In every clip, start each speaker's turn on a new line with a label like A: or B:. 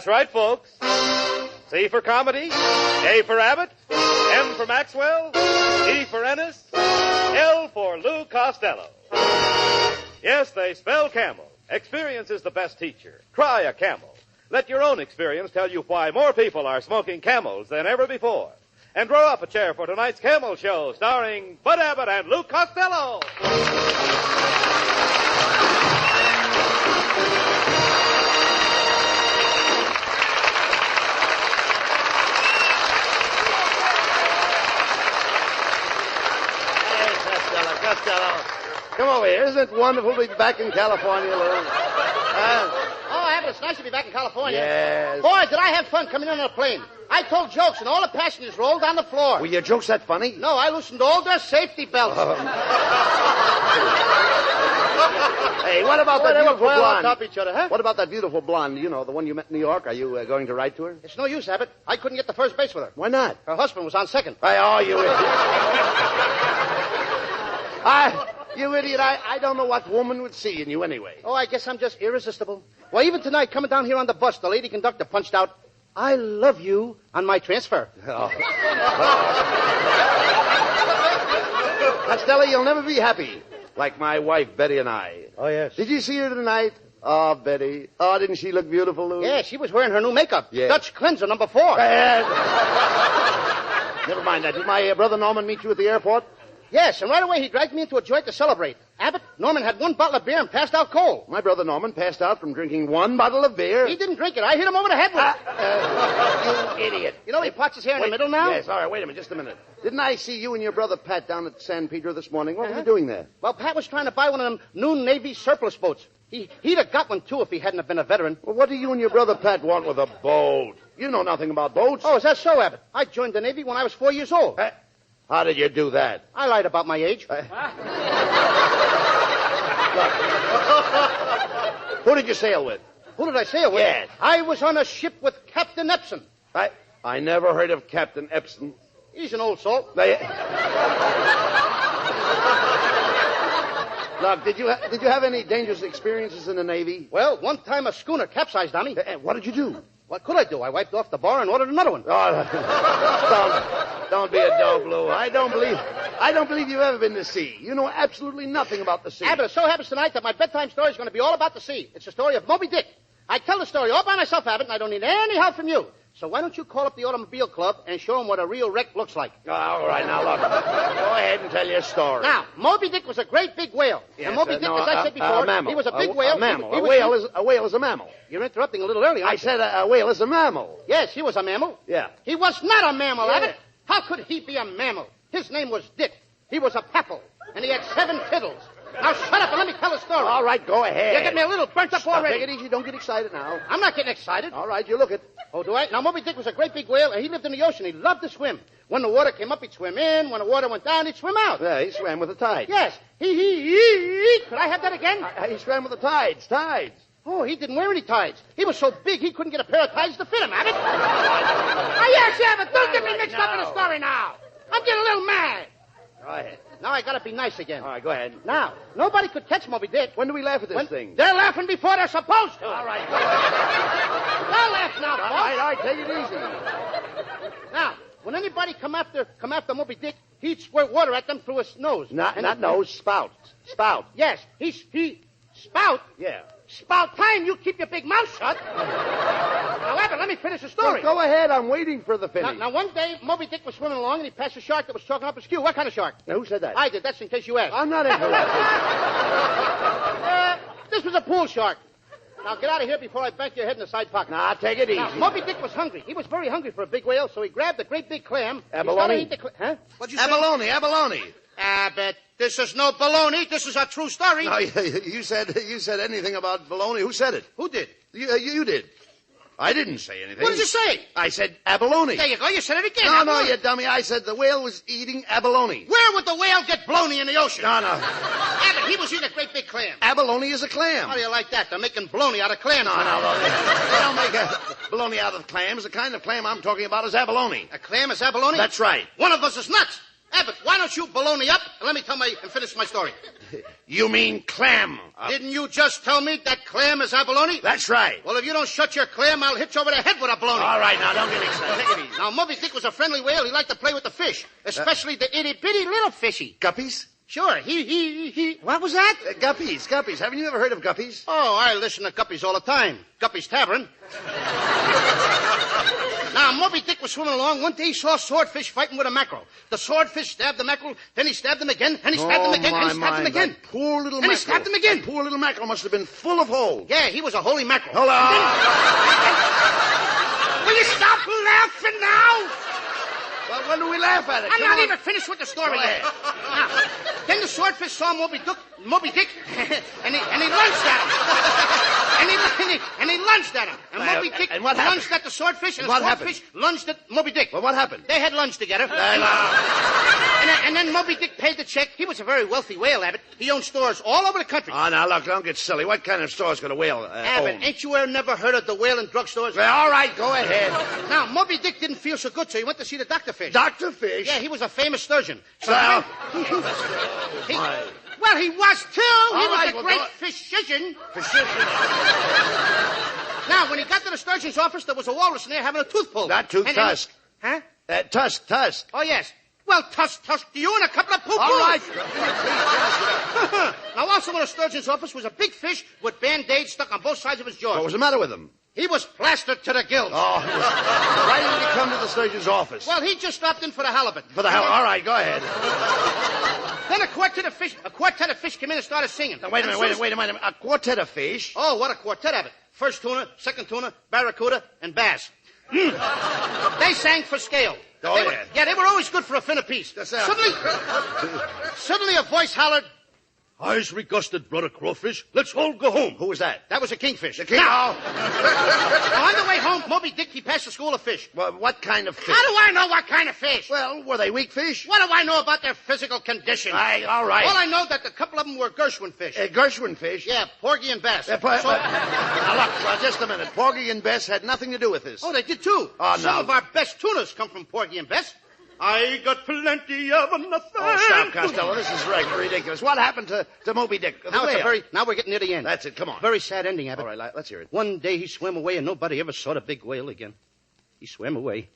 A: That's right, folks. C for comedy, A for Abbott, M for Maxwell, E for Ennis, L for Lou Costello. Yes, they spell camel. Experience is the best teacher. Try a Camel. Let your own experience tell you why more people are smoking Camels than ever before. And draw up a chair for tonight's Camel Show, starring Bud Abbott and Lou Costello.
B: Costello. Come over here. Isn't it wonderful to be back in California, Lou?
C: Abbott, it's nice to be back in California.
B: Yes.
C: Boy, did I have fun coming in on a plane. I told jokes, and all the passengers rolled on the floor.
B: Were your jokes that funny?
C: No, I loosened all their safety belts.
B: Hey, what about that beautiful blonde?
C: On top of each other, huh?
B: What about that beautiful blonde? You know, the one you met in New York. Are you going to write to her?
C: It's no use, Abbott. I couldn't get to first base with her.
B: Why not?
C: Her husband was on second.
B: Oh, you idiot. You idiot. I don't know what woman would see in you anyway.
C: Oh, I guess I'm just irresistible. Well, even tonight, coming down here on the bus, the lady conductor punched out, "I love you," on my transfer.
B: Oh. Costello, you'll never be happy. Like my wife, Betty, and I.
C: Oh, yes.
B: Did you see her tonight? Oh, Betty. Oh, didn't she look beautiful, Lou?
C: Yeah, she was wearing her new makeup.
B: Yeah.
C: Dutch cleanser number 4.
B: Never mind that. Did my brother Norman meet you at the airport?
C: Yes, and right away he dragged me into a joint to celebrate. Abbott, Norman had 1 bottle of beer and passed out cold.
B: My brother Norman passed out from drinking 1 bottle of beer.
C: He didn't drink it. I hit him over the head with it.
B: You idiot.
C: You know he parts his hair in the middle now?
B: Yes, all right, wait a minute, just a minute. Didn't I see you and your brother Pat down at San Pedro this morning? What were you doing there?
C: Well, Pat was trying to buy one of them new Navy surplus boats. He'd have got one, too, if he hadn't have been a veteran.
B: Well, what do you and your brother Pat want with a boat? You know nothing about boats.
C: Oh, is that so, Abbott? I joined the Navy when I was 4 years old.
B: How did you do that?
C: I lied about my age.
B: Look. Who did you sail with?
C: Who did I sail with?
B: Yes.
C: I was on a ship with Captain Epson.
B: I never heard of Captain Epson.
C: He's an old salt.
B: Look, did you have any dangerous experiences in the Navy?
C: Well, one time a schooner capsized on me.
B: What did you do?
C: What could I do? I wiped off the bar and ordered another one.
B: Oh, don't be a dope, Lou. I don't believe you've ever been to sea. You know absolutely nothing about the sea.
C: Abbott, it so happens tonight that my bedtime story is going to be all about the sea. It's the story of Moby Dick. I tell the story all by myself, Abbott, and I don't need any help from you. So why don't you call up the Automobile Club and show them what a real wreck looks like?
B: Oh, all right, now look. Go ahead and tell your story.
C: Now, Moby Dick was a great big whale.
B: Yes,
C: and Moby Dick, as I said before,
B: a mammal.
C: he was a big whale.
B: A mammal.
C: A
B: whale is a mammal.
C: You're interrupting a little early,
B: I said a whale is a mammal.
C: Yes, he was a mammal.
B: Yeah.
C: He was not a mammal,
B: Yeah.
C: Abbott. How could he be a mammal? His name was Dick. He was a papal, and he had 7 fiddles. Now shut up and let me tell the story.
B: All right, go ahead.
C: You get me a little burnt up already.
B: Take it easy. Don't get excited now.
C: I'm not getting excited.
B: All right, you look it.
C: Oh, do I? Now, Moby Dick was a great big whale, and he lived in the ocean. He loved to swim. When the water came up, he'd swim in. When the water went down, he'd swim out.
B: Yeah, he swam with the tides.
C: Yes. Could I have that again?
B: He swam with the tides.
C: Oh, he didn't wear any tides. He was so big, he couldn't get a pair of tides to fit him, Abbott. Yes, Abbott, don't get me mixed up in the story now. I'm getting a little mad.
B: Go ahead.
C: Now I gotta be nice again.
B: All right, go ahead.
C: Now, nobody could catch Moby Dick.
B: When do we laugh at this thing?
C: They're laughing before they're supposed to.
B: All right, go ahead.
C: Don't laugh now, folks.
B: All right, take it easy.
C: Now, when anybody come after Moby Dick, he'd squirt water at them through his nose.
B: Not nose, spout. Spout.
C: Yes, he spout.
B: Yeah.
C: Spout time, you keep your big mouth shut. Now, Abbott, let me finish the story.
B: Well, go ahead, I'm waiting for the finish.
C: Now, one day, Moby Dick was swimming along, and he passed a shark that was choking up his queue. What kind of shark?
B: Now, who said that?
C: I did. That's in case you asked.
B: I'm not interested.
C: This was a pool shark. Now, get out of here before I bank your head in the side pocket.
B: Nah, take it easy.
C: Now, Moby Dick was hungry. He was very hungry for a big whale, so he grabbed a great big clam.
B: Abalone?
C: Huh?
B: What'd you say? Abalone.
C: Abbott, this is no baloney. This is a true story.
B: No, you said anything about baloney. Who said it?
C: Who did?
B: You did. I didn't say anything.
C: What did you say?
B: I said abalone.
C: There you go. You said it again.
B: No,
C: abalone.
B: you dummy. I said the whale was eating abalone.
C: Where would the whale get baloney in the ocean?
B: No.
C: Abbott, he was eating a great big clam.
B: Abalone is a clam.
C: How do you like that? They're making baloney out of clams.
B: No. They don't make baloney out of clams. The kind of clam I'm talking about is abalone.
C: A clam is abalone?
B: That's right.
C: One of us is nuts. Abbott, why don't you baloney up and let me finish my story.
B: You mean clam.
C: Didn't you just tell me that clam is abalone?
B: That's right.
C: Well, if you don't shut your clam, I'll hit you over the head with a baloney.
B: All right, now, don't get excited.
C: Now, Moby Dick was a friendly whale. He liked to play with the fish, especially the itty-bitty little fishy.
B: Guppies?
C: Sure, he. What was that?
B: Guppies. Haven't you ever heard of guppies?
C: Oh, I listen to Guppies all the time. Guppy's Tavern. Now, Moby Dick was swimming along. One day he saw a swordfish fighting with a mackerel. The swordfish stabbed the mackerel, then he stabbed him again, and he stabbed him again, and he stabbed him again.
B: That poor little
C: and
B: mackerel.
C: he stabbed him again.
B: That poor little mackerel must have been full of holes.
C: Yeah, he was a holy mackerel.
B: Hold on.
C: Will you stop laughing now?
B: Well, when do we laugh at it?
C: I'm not even finished with the story yet. Now, then the swordfish saw Moby Dick, and he lunged at him. and he lunged at him. And Moby Dick lunged at the swordfish, and the swordfish lunged at Moby Dick.
B: Well, what happened?
C: They had lunch together. And then Moby Dick paid the check. He was a very wealthy whale, Abbott. He owned stores all over the country.
B: Oh, now, look, don't get silly. What kind of store's got a whale
C: Abbott,
B: own?
C: ain't you never heard of the whale and drugstores?
B: Well, all right, go ahead.
C: Now, Moby Dick didn't feel so good, so he went to see the Dr. Fish.
B: Dr. Fish?
C: Yeah, he was a famous surgeon.
B: Well,
C: Well, he was, too. He was
B: right,
C: a great physician.
B: Physician.
C: Now, when he got to the surgeon's office, there was a walrus in there having a tooth pulled.
B: Not tooth, tusk.
C: Huh?
B: Tusk.
C: Oh, yes. Well, tusk to you and a couple of poo-poos.
B: All right.
C: Now, also in the surgeon's office was a big fish with Band-Aids stuck on both sides of his jaw.
B: What was the matter with him?
C: He was plastered to the gills.
B: Oh, why didn't he come to the surgeon's office?
C: Well, he just stopped in for the halibut.
B: All right, go ahead.
C: Then a quartet of fish came in and started singing.
B: Now, wait a minute. A quartet of fish?
C: Oh, what a quartet of it. First tuna, second tuna, barracuda, and bass. They sang for scale. They were always good for a fin apiece. Suddenly a voice hollered, "Eyes regusted, brother crawfish. Let's all go home."
B: Who was that?
C: That was a kingfish.
B: The king?
C: Now, on the way home, Moby Dick, he passed a school of fish.
B: Well, what kind of fish?
C: How do I know what kind of fish?
B: Well, were they weak fish?
C: What do I know about their physical condition?
B: All right.
C: All I know that a couple of them were Gershwin fish.
B: Gershwin fish?
C: Yeah, porgy and bass.
B: Now, look, just a minute. Porgy and Bess had nothing to do with this.
C: Oh, they did too.
B: Oh,
C: Some
B: no.
C: of our best tunas come from Porgy and Bess. I got plenty of nothing.
B: Oh, stop, Costello. This is ridiculous. What happened to Moby Dick?
C: Now we're getting near the end.
B: That's it. Come on.
C: Very sad ending, Abbott.
B: All right, let's hear it.
C: One day he swam away and nobody ever saw the big whale again. He swam away.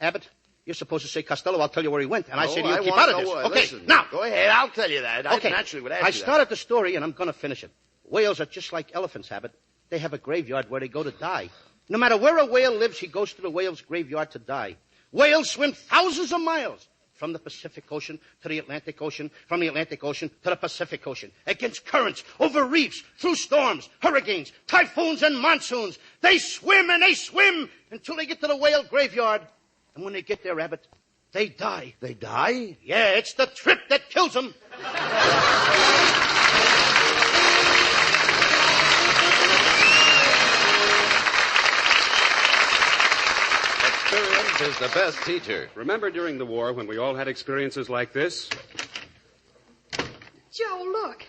C: Abbott, you're supposed to say Costello. I'll tell you where he went. And I say to you, keep out of this. Okay,
B: listen,
C: now.
B: Go ahead. I'll tell you that.
C: Okay.
B: I naturally would ask
C: I
B: you
C: started the story and I'm going to finish it. Whales are just like elephants, Abbott. They have a graveyard where they go to die. No matter where a whale lives, he goes to the whale's graveyard to die. Whales swim thousands of miles. From the Pacific Ocean to the Atlantic Ocean, from the Atlantic Ocean to the Pacific Ocean, against currents, over reefs, through storms, hurricanes, typhoons, and monsoons. They swim and they swim until they get to the whale graveyard. And when they get there, Abbott, they die.
B: They die?
C: Yeah, it's the trip that kills them.
D: Experience is the best teacher.
E: Remember during the war when we all had experiences like this?
F: Joe, look.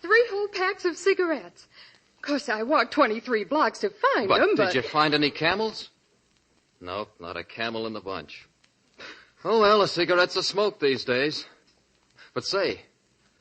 F: 3 whole packs of cigarettes. Of course, I walked 23 blocks to find them, but...
D: Did you find any camels? Nope, not a camel in the bunch. Oh, well, a cigarette's a smoke these days. But say,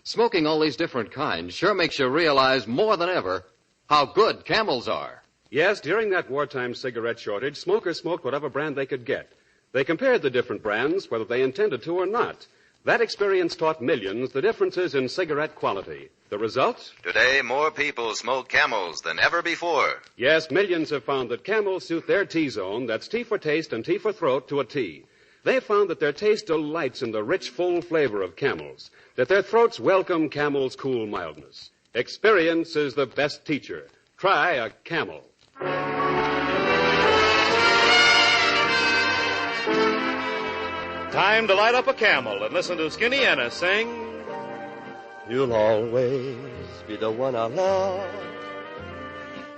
D: smoking all these different kinds sure makes you realize more than ever how good Camels are.
E: Yes, during that wartime cigarette shortage, smokers smoked whatever brand they could get. They compared the different brands, whether they intended to or not. That experience taught millions the differences in cigarette quality. The result?
G: Today, more people smoke Camels than ever before.
E: Yes, millions have found that Camels suit their T-zone, that's T for taste and T for throat, to a T. They've found that their taste delights in the rich, full flavor of Camels, that their throats welcome Camel's cool mildness. Experience is the best teacher. Try a Camel.
A: Time to light up a Camel and listen to Skinny Anna sing.
H: You'll always be the one I love.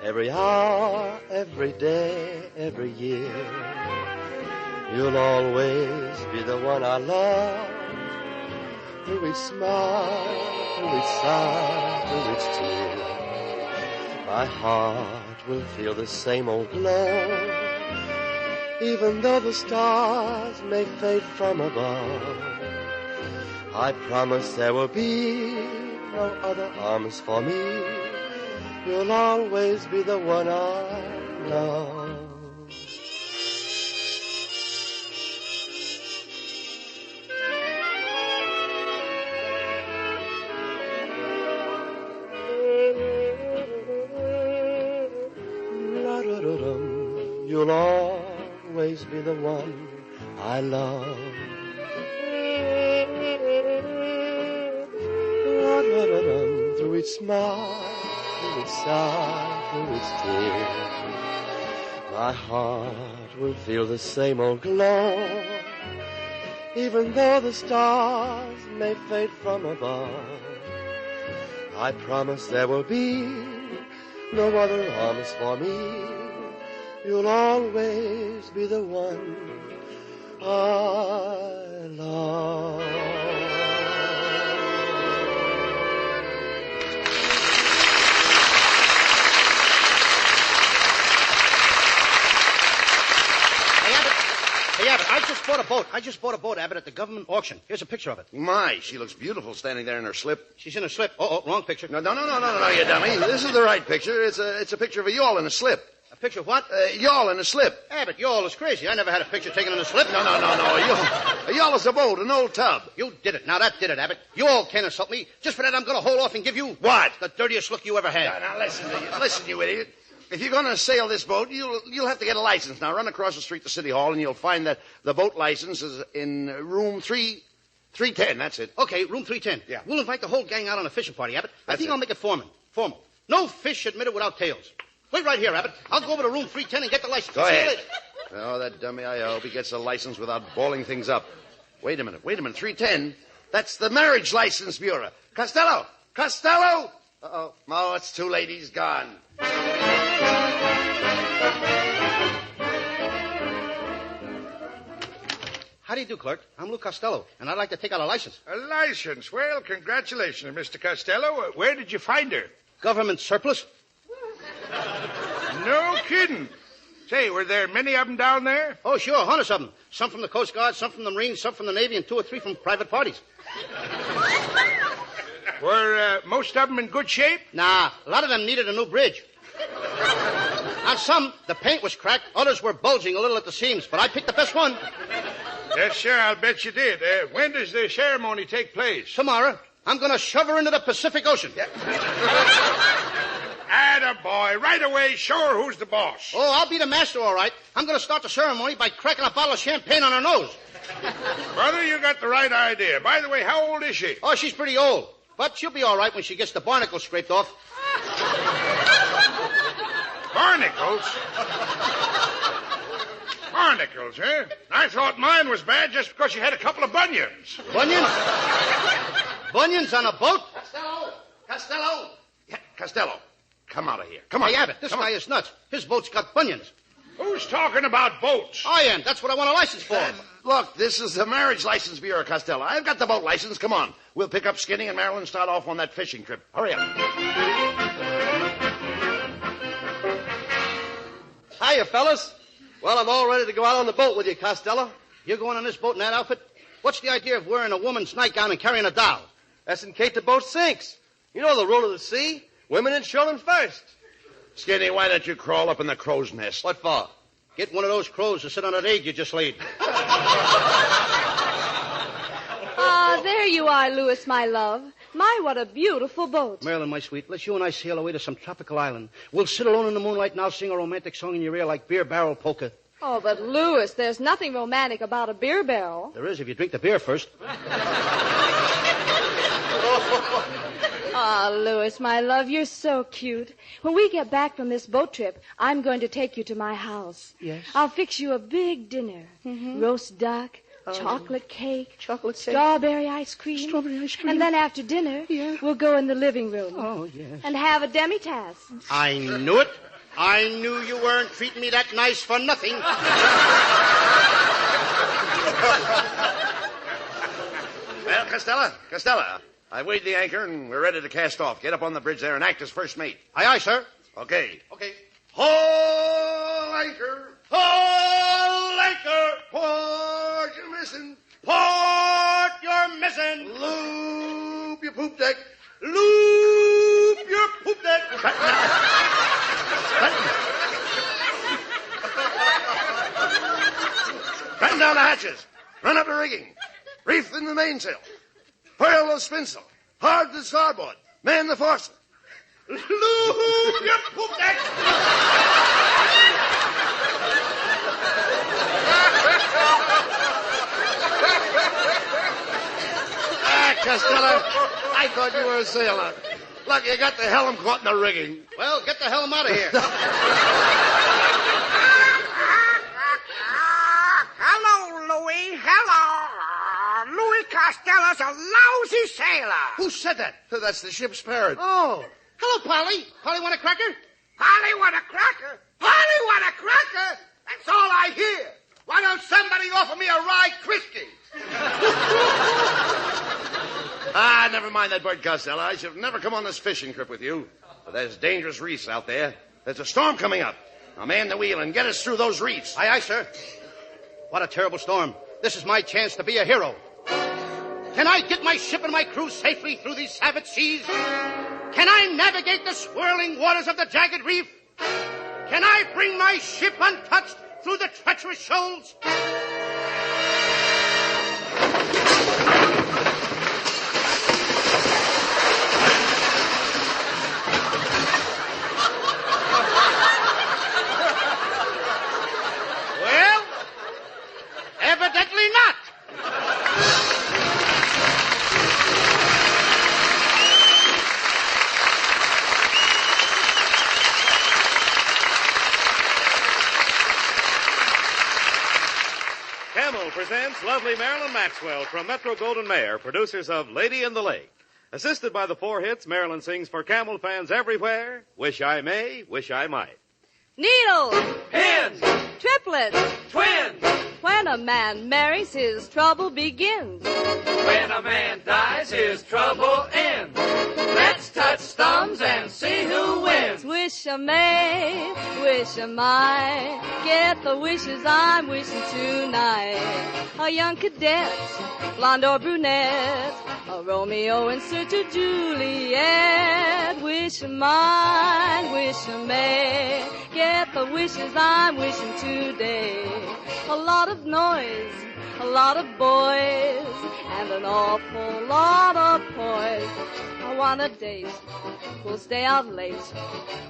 H: Every hour, every day, every year. You'll always be the one I love. Through each smile, through each sigh, through each tear. My heart will feel the same old glow. Even though the stars may fade from above, I promise there will be no other arms for me. You'll always be the one I love. You'll always be the one I love. Through each smile, through each sigh, through each tear, my heart will feel the same old glow. Even though the stars may fade from above, I promise there will be no other arms for me. You'll always be the one I love.
C: Hey, Abbott, I just bought a boat, Abbott, at the government auction. Here's a picture of it.
B: My, she looks beautiful standing there in her slip.
C: She's in her slip. Oh, wrong picture.
B: No, you dummy. This is the right picture. It's a picture of a yawl in a slip.
C: A picture of what?
B: Yawl in a slip.
C: Abbott, yawl is crazy. I never had a picture taken in a slip.
B: No. A yawl is a boat, an old tub.
C: You did it. Now, that did it, Abbott. You all can't insult me. Just for that, I'm going to hold off and give you...
B: What?
C: The dirtiest look you ever had.
B: Now, listen, you idiot. If you're going to sail this boat, you'll have to get a license. Now, run across the street to City Hall, and you'll find that the boat license is in room 310. That's it.
C: Okay, room 310.
B: Yeah.
C: We'll invite the whole gang out on a fishing party, Abbott. I think
B: it.
C: I'll make it formal. No fish admitted without tails. Wait right here, Abbott. I'll go over to room 310 and get the license.
B: Go
C: See you
B: ahead.
C: later.
B: Oh, that dummy, I hope he gets a license without balling things up. Wait a minute. 310? That's the Marriage License Bureau. Costello! Uh-oh. Oh, it's too late. He's gone.
C: How do you do, clerk? I'm Lou Costello, and I'd like to take out a license.
I: A license? Well, congratulations, Mr. Costello. Where did you find her?
C: Government surplus?
I: No kidding. Say, were there many of them down there?
C: Oh, sure, hundreds of them. Some from the Coast Guard, some from the Marines, some from the Navy, and 2 or 3 from private parties.
I: Were most of them in good shape?
C: Nah, a lot of them needed a new bridge. On some, the paint was cracked. Others were bulging a little at the seams, but I picked the best one.
I: Yes, sir, I'll bet you did. When does the ceremony take place?
C: Tomorrow. I'm going to shove her into the Pacific Ocean. Yeah.
I: Attaboy. Right away, show her who's the boss.
C: Oh, I'll be the master, all right. I'm going to start the ceremony by cracking a bottle of champagne on her nose.
I: Brother, you got the right idea. By the way, how old is she?
C: Oh, she's pretty old. But she'll be all right when she gets the barnacles scraped off.
I: Barnacles? Barnacles, eh? I thought mine was bad just because she had a couple of bunions.
C: Bunions? Bunions on a boat?
B: Costello! Yeah, Costello, come out of here. Come on.
C: Hey, Abbott, this guy is nuts. His boat's got bunions.
I: Who's talking about boats?
C: I am. That's what I want a license for.
B: Look, this is the Marriage License Bureau, Costello. I've got the boat license. Come on. We'll pick up Skinny and Marilyn and start off on that fishing trip. Hurry up.
H: Hiya, fellas. Well, I'm all ready to go out on the boat with you, Costello.
C: You're going on this boat in that outfit? What's the idea of wearing a woman's nightgown and carrying a doll?
H: That's in case the boat sinks. You know the rule of the sea. Women and children first.
B: Skinny, why don't you crawl up in the crow's nest?
H: What for?
C: Get one of those crows to sit on that egg you just laid.
J: Ah, there you are, Louis, my love. My, what a beautiful boat.
C: Marilyn, my sweet, let's you and I sail away to some tropical island. We'll sit alone in the moonlight and I'll sing a romantic song in your ear like beer barrel polka.
J: Oh, but Louis, there's nothing romantic about a beer barrel.
C: There is if you drink the beer first.
J: Ah, Louis, my love, you're so cute. When we get back from this boat trip, I'm going to take you to my house.
C: Yes?
J: I'll fix you a big dinner.
C: Mm-hmm.
J: Roast duck, chocolate cake,
C: Chocolate cake.
J: strawberry ice cream.
C: Strawberry ice cream.
J: And then after dinner, we'll go in the living room.
C: Oh, yes.
J: And have a demi-tasse.
C: I knew it. I knew you weren't treating me that nice for nothing.
B: Well, Costello, I weighed the anchor and we're ready to cast off. Get up on the bridge there and act as first mate.
C: Aye, aye, sir.
B: Okay.
C: Okay.
B: Haul anchor!
C: Haul anchor!
B: Port you're missing!
C: Port you're missing!
B: Loose Batten down the hatches. Run up the rigging. Reef in the mainsail. Furl the spinsail. Hard to starboard. Man the foresail.
I: Loo, you poop that.
B: Costello, I thought you were a sailor. Look, you got the helm caught in the rigging.
C: Well, get the helm out of here.
K: Hello, Louis. Hello. Louis Costello's a lousy sailor.
B: Who said that? That's the ship's parrot.
C: Oh. Hello, Polly. Polly, want a cracker?
K: Polly want a cracker? Polly want a cracker? That's all I hear. Why don't somebody offer me a rye Christie?
B: Never mind that bird, Costello. I should have never come on this fishing trip with you. But there's dangerous reefs out there. There's a storm coming up. Now man the wheel and get us through those reefs.
C: Aye, aye, sir. What a terrible storm. This is my chance to be a hero. Can I get my ship and my crew safely through these savage seas? Can I navigate the swirling waters of the jagged reef? Can I bring my ship untouched through the treacherous shoals? Well, evidently not.
A: Camel presents lovely Marilyn Maxwell from Metro-Goldwyn-Mayer, producers of Lady in the Lake. Assisted by the 4 hits, Marilyn sings for Camel fans everywhere, Wish I May, Wish I Might.
J: Needles,
L: Pins,
J: triplets,
L: twins.
J: when a man marries, his trouble begins.
L: When a man dies, his trouble ends. Let's touch thumbs and see who wins.
J: Wish I may, wish I might, get the wishes I'm wishing tonight. A young cadet, blonde or brunette, a Romeo in search of Juliet. Wish I might, wish I may, get the wishes I'm wishing today. A lot of noise, a lot of boys, and an awful lot of poise. I want a date who'll stay out late,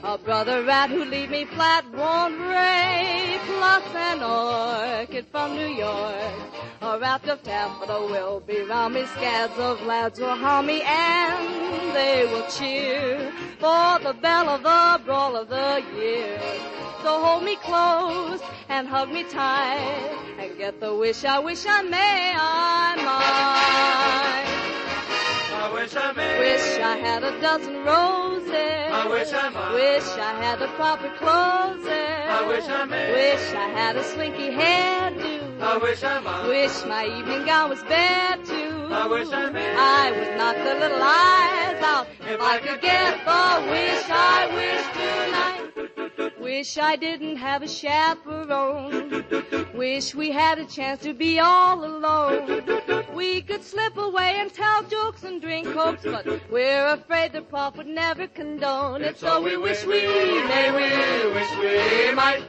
J: a brother rat who'd leave me flat, won't rate, plus an orchid from New York. A raft of taffeta will be round me, scads of lads will harm me, and they will cheer for the belle of the brawl of the year. So hold me close and hug me tight, and get the wish I may, I might.
L: I wish I may.
J: Wish I had a dozen roses.
L: I wish I might.
J: Wish I had the proper clothes.
L: I wish I may.
J: Wish I had a slinky hairdo.
L: I wish I might.
J: Wish my evening gown was bare too.
L: I wish I may.
J: I would knock the little eyes out if I could get the wish I wish tonight. Wish I didn't have a chaperone. Wish we had a chance to be all alone. We could slip away and tell jokes and drink cokes, but we're afraid the prof would never condone it. So we wish we may, we wish we might.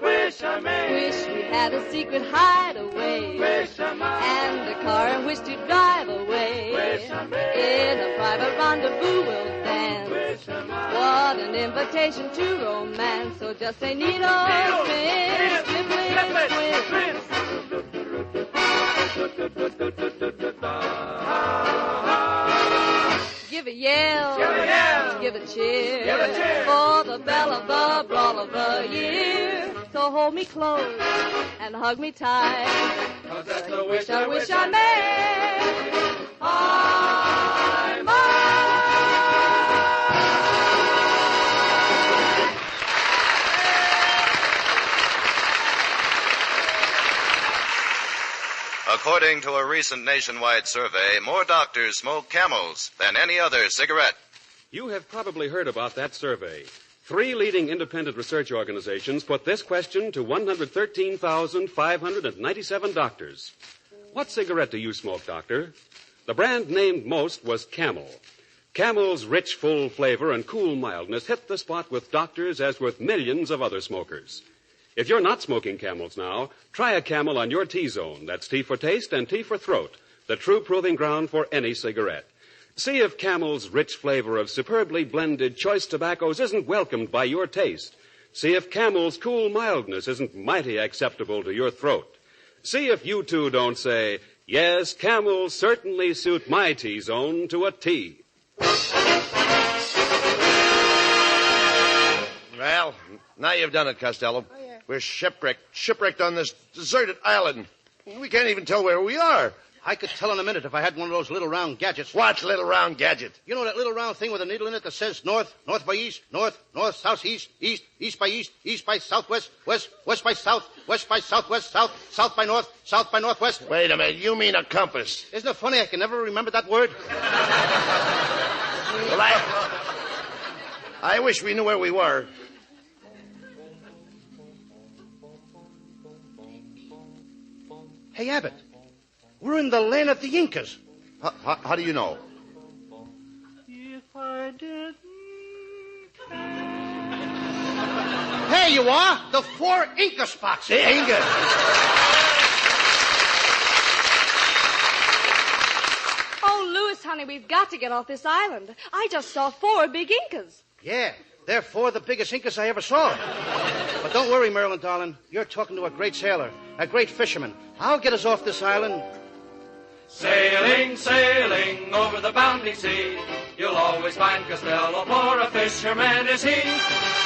L: Wish I may.
J: Wish we had a secret hideaway.
L: Wish I might.
J: And a car in which to drive away.
L: Wish I may.
J: In a private rendezvous we'll dance.
L: Wish I might.
J: What an invitation to romance. So just say needles, pins, triplets, twins. Give a yell, give a cheer, for the belle of the brawl of the year. So hold me close and hug me tight,
L: 'cause that's the wish
J: I wish I may. I might.
G: According to a recent nationwide survey, more doctors smoke Camels than any other cigarette.
E: You have probably heard about that survey. 3 leading independent research organizations put this question to 113,597 doctors. What cigarette do you smoke, doctor? The brand named most was Camel. Camel's rich, full flavor and cool mildness hit the spot with doctors as with millions of other smokers. If you're not smoking Camels now, try a Camel on your T-zone. That's T for taste and T for throat, the true proving ground for any cigarette. See if Camel's rich flavor of superbly blended choice tobaccos isn't welcomed by your taste. See if Camel's cool mildness isn't mighty acceptable to your throat. See if you too don't say, yes, Camels certainly suit my T-zone to a T.
B: Well, now you've done it, Costello.
C: Oh, yeah.
B: We're shipwrecked on this deserted island. We can't even tell where we are.
C: I could tell in a minute if I had one of those little round gadgets.
B: What little round gadget?
C: You know that little round thing with a needle in it that says north, north by east, north, north, south, east, east, east by east, east by southwest, west, west by south, west by southwest, south, south by north, south by northwest.
B: Wait a minute, you mean a compass?
C: Isn't it funny I can never remember that word?
B: Well, I wish we knew where we were.
C: Hey, Abbott, we're in the land of the Incas.
B: How do you know?
H: If I didn't
C: There you are, the 4 Inca spots.
B: The Inca.
J: Oh, Louis, honey, we've got to get off this island. I just saw 4 big Incas.
C: Yeah, they're 4 of the biggest Incas I ever saw. But don't worry, Marilyn, darling. You're talking to a great sailor, a great fisherman. I'll get us off this island.
L: Sailing, sailing over the bounding sea, you'll always find Costello, for a fisherman is he.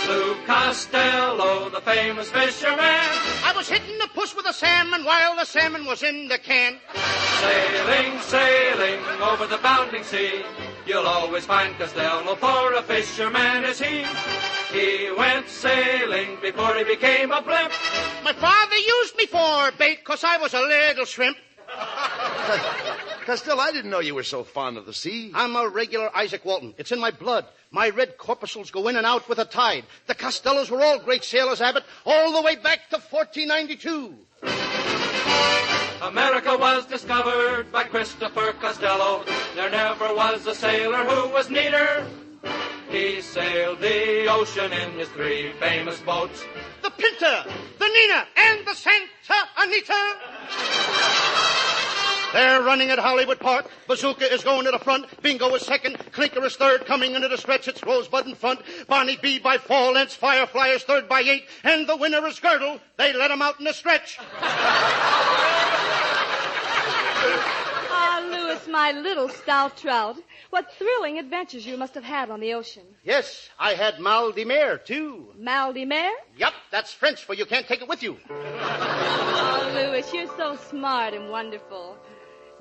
L: Lou Costello, the famous fisherman.
C: I was hitting the puss with a salmon while the salmon was in the can.
L: Sailing, sailing over the bounding sea, you'll always find Costello, for a fisherman is he. He went sailing before he became a blimp.
C: My father used me for bait 'cause I was a little shrimp.
B: Costello, I didn't know you were so fond of the sea.
C: I'm a regular Isaac Walton. It's in my blood. My red corpuscles go in and out with the tide. The Costellos were all great sailors, Abbott, all the way back to 1492.
L: America was discovered by Christopher Costello. There never was a sailor who was neater. He sailed the ocean in his 3 famous boats.
C: The Pinta, the Nina, and the Santa Anita. They're running at Hollywood Park. Bazooka is going to the front. Bingo is second. Clinker is third. Coming into the stretch, it's Rosebud in front. Bonnie B by 4 lengths. Firefly is third by 8. And the winner is Girdle. They let him out in the stretch.
J: Ah, Louis, my little stout trout. What thrilling adventures you must have had on the ocean.
C: Yes, I had mal de mer, too.
J: Mal de mer?
C: Yup, that's French for you can't take it with you.
J: Oh, Louis, you're so smart and wonderful.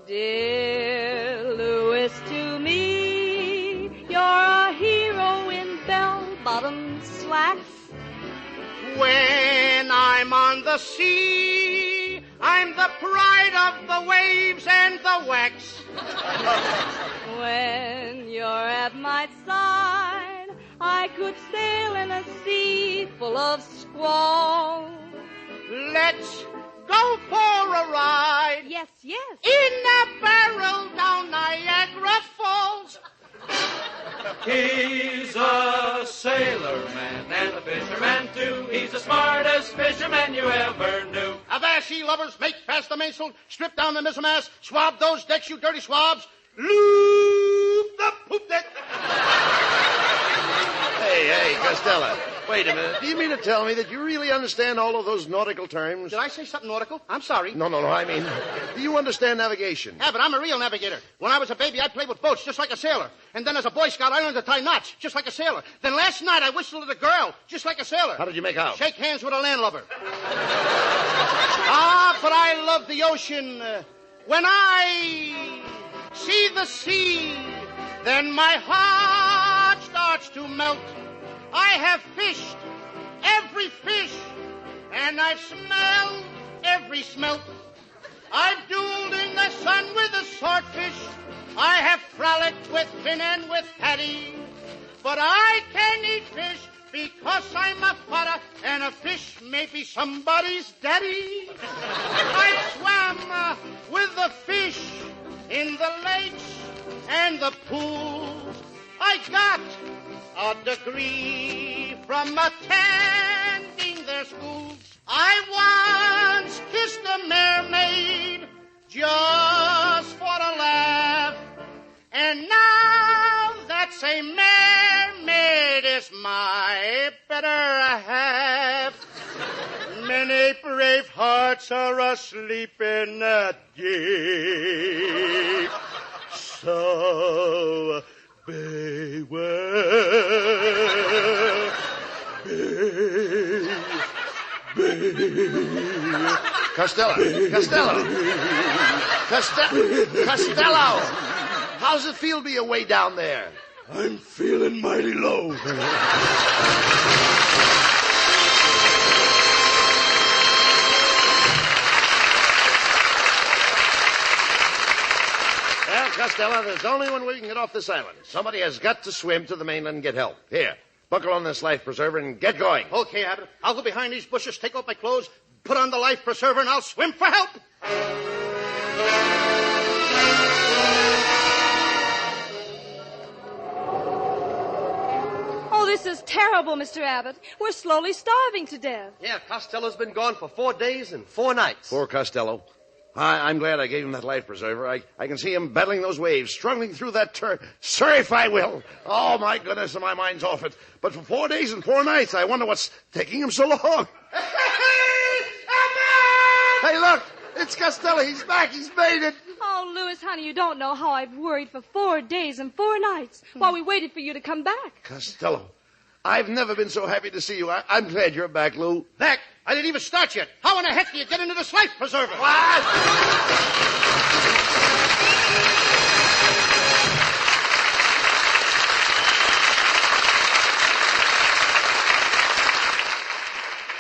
J: Dear Louis, to me, you're a hero in bell-bottom slacks.
C: When I'm on the sea, I'm the pride of the waves and the wax.
J: When you're at my side, I could sail in a sea full of squall.
C: Let's go for a ride.
J: Yes, yes.
C: In a barrel down Niagara Falls.
L: He's a sailor man and a fisherman too. He's the smartest fisherman you ever knew.
C: Avast, ye lovers, make fast the mainsail, strip down the mizzenmast, swab those decks, you dirty swabs, lube the poop deck.
B: Hey, Costello, wait a minute. Do you mean to tell me that you really understand all of those nautical terms?
C: Did I say something nautical? I'm sorry.
B: No, I mean, do you understand navigation?
C: Yeah, but I'm a real navigator. When I was a baby, I played with boats just like a sailor. And then as a Boy Scout, I learned to tie knots just like a sailor. Then last night, I whistled at a girl just like a sailor.
B: How did you make out?
C: Shake hands with a landlubber. Ah, but I love the ocean. When I see the sea, then my heart starts to melt. I have fished every fish, and I've smelled every smelt. I've dueled in the sun with a swordfish. I have frolicked with fin and with paddy. But I can eat fish because I'm a fodder, and a fish may be somebody's daddy. I swam with the fish in the lakes and the pools. I got a degree from attending their school. I once kissed a mermaid just for a laugh. And now that same mermaid is my better half. Many brave hearts are asleep in that gate. So beware,
B: Costello! How's it feel to be away down there?
C: I'm feeling mighty low.
B: Well, Costello, there's only one way we can get off this island. Somebody has got to swim to the mainland and get help. Here, buckle on this life preserver and get going.
C: Okay, Abbott. I'll go behind these bushes, take off my clothes, put on the life preserver, and I'll swim for help.
J: Oh, this is terrible, Mr. Abbott. We're slowly starving to death.
H: Yeah, Costello's been gone for 4 days and 4 nights.
B: Poor Costello. I'm glad I gave him that life preserver. I can see him battling those waves, struggling through that surf, I will. Oh, my goodness, and my mind's off it. But for 4 days and 4 nights, I wonder what's taking him so long. Hey, look, it's Costello. He's back. He's made it.
J: Oh, Louis, honey, you don't know how I've worried for 4 days and 4 nights while we waited for you to come back.
B: Costello, I've never been so happy to see you. I'm glad you're back, Lou.
C: Back? I didn't even start yet. How in the heck do you get into this life preserver?
B: What?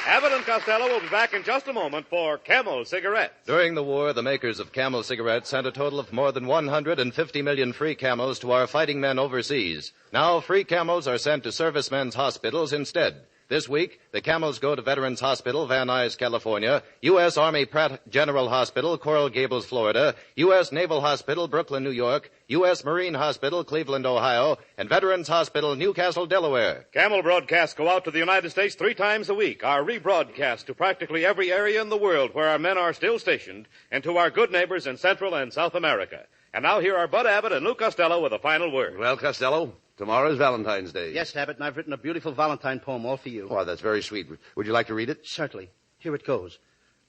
A: Abbott and Costello will be back in just a moment for Camel Cigarettes.
M: During the war, the makers of Camel cigarettes sent a total of more than 150 million free Camels to our fighting men overseas. Now, free Camels are sent to servicemen's hospitals instead. This week, the Camels go to Veterans Hospital, Van Nuys, California, U.S. Army Pratt General Hospital, Coral Gables, Florida, U.S. Naval Hospital, Brooklyn, New York, U.S. Marine Hospital, Cleveland, Ohio, and Veterans Hospital, Newcastle, Delaware.
A: Camel broadcasts go out to the United States 3 times a week, are rebroadcast to practically every area in the world where our men are still stationed, and to our good neighbors in Central and South America. And now here are Bud Abbott and Lou Costello with a final word.
B: Well, Costello, tomorrow's Valentine's Day.
C: Yes, Abbott, and I've written a beautiful Valentine poem all for you.
B: Oh, that's very sweet. Would you like to read it?
C: Certainly. Here it goes.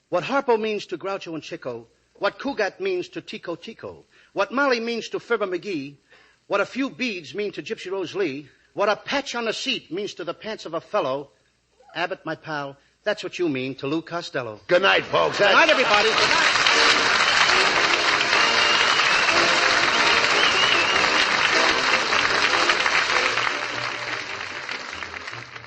C: What Harpo means to Groucho and Chico, what Cougat means to Tico Tico, what Molly means to Fibber McGee, what a few beads mean to Gypsy Rose Lee, what a patch on the seat means to the pants of a fellow, Abbott, my pal, that's what you mean to Lou Costello.
B: Good night, folks.
C: Good night, everybody. Good night.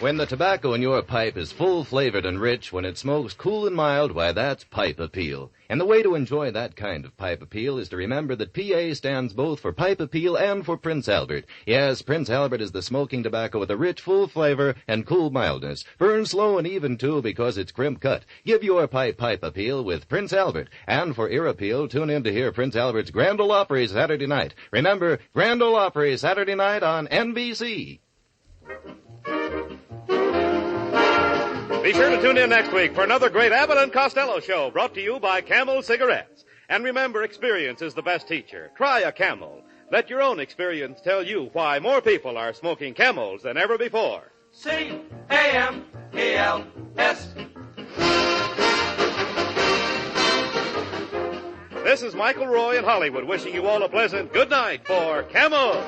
M: When the tobacco in your pipe is full-flavored and rich, when it smokes cool and mild, why, that's pipe appeal. And the way to enjoy that kind of pipe appeal is to remember that PA stands both for pipe appeal and for Prince Albert. Yes, Prince Albert is the smoking tobacco with a rich, full flavor and cool mildness. Burns slow and even, too, because it's crimp cut. Give your pipe appeal with Prince Albert. And for ear appeal, tune in to hear Prince Albert's Grand Ole Opry Saturday night. Remember, Grand Ole Opry Saturday night on NBC.
A: Be sure to tune in next week for another great Abbott and Costello show brought to you by Camel Cigarettes. And remember, experience is the best teacher. Try a Camel. Let your own experience tell you why more people are smoking Camels than ever before.
L: C-A-M-E-L-S.
A: This is Michael Roy in Hollywood wishing you all a pleasant good night for Camel.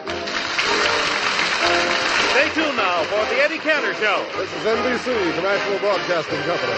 A: Stay tuned now for the Eddie Cantor Show.
N: This is NBC, the National Broadcasting Company.